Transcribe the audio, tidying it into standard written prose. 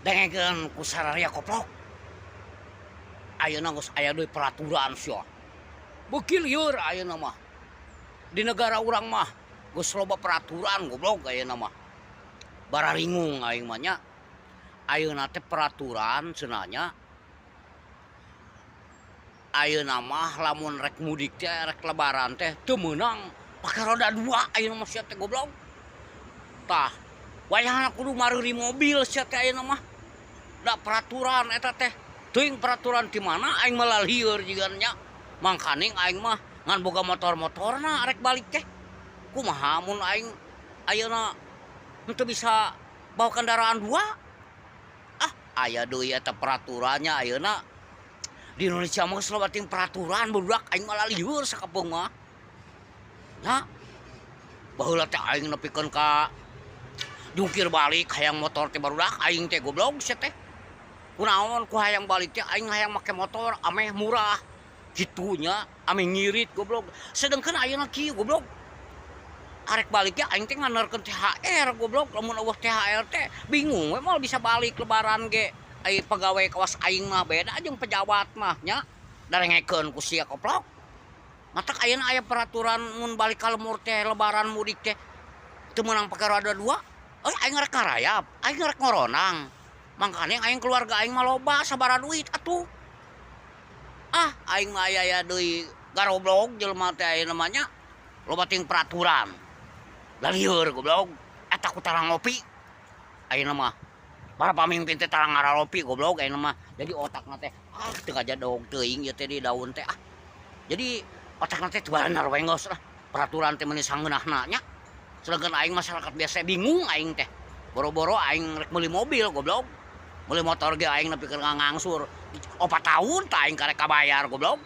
dengekeun ku sararea koplok. Ayeuna geus aya deui peraturan sia. Beuki lieur ayeuna mah. Di negara urang mah geus loba peraturan goblok ayeuna mah. Bararingung aing mah nya. Ayeuna teh peraturan cenanya. Ayeuna mah lamun rek mudik teh rek lebaran teh teu meunang pake roda 2 ayeuna mah sia teh goblok. Tah, wayahna kudu mareuri mobil sia teh ayeuna mah. Da peraturan eta teh. Teuing peraturan ti mana aing mah lieur jigan nya. Mangkaning aing mah ngan boga motor-motorna arek balik teh. Kumaha mun aing ayeuna henteu bisa bawa kendaraan 2? Ah, aya deui eta peraturannya ayeuna. Di Indonesia mah geus loba ting peraturan budak aing mah lieur sakapeung mah. Nya. Baheula teh aing nepikeun ka jungkir balik hayang motor teh barudak aing teh goblok sia teh. Kunaon ku hayang balik teh aing hayang make motor ameh murah. Kitunya ameh ngirit goblok. Sedengkeun ayeuna kieu goblok. Arek balik teh aing teh nganerkeun THR goblok. Lamun eueuh THR teh bingung we moal bisa balik lebaran ge. Ai pegawai kawas aing mah beda jeung pejabat mah nya. Darengekeun ku sia koplok. Matak ayeuna aya peraturan mun balik ka lemur teh lebaran mudik teh teu meunang pake roda 2. Aing rek karayap, aing rek ngoronang. Mangkane aing keluarga aing mah loba sabaraha duit atuh. Ah, aing mah aya deui garoblok jelema teh ayeuna mah nya. Loba ting peraturan. Da lieur goblok. Eta ku tarang ngopi. Ayeuna mah para pamimpin teh tarang ngararopi goblok ayeuna mah. Jadi otakna teh teu ngajadog teuing ieu teh di daun teh ah. Jadi otakna teh teu bener we geus lah. Peraturan teh meuni sangeunahna nya. Sedangkan aing masyarakat biasa bingung aing teh. Boro-boro aing rek meuli mobil goblok. Meuli motor ge aing nepikeun ngangsur. 4 tahun tah aing karek kabayar goblok.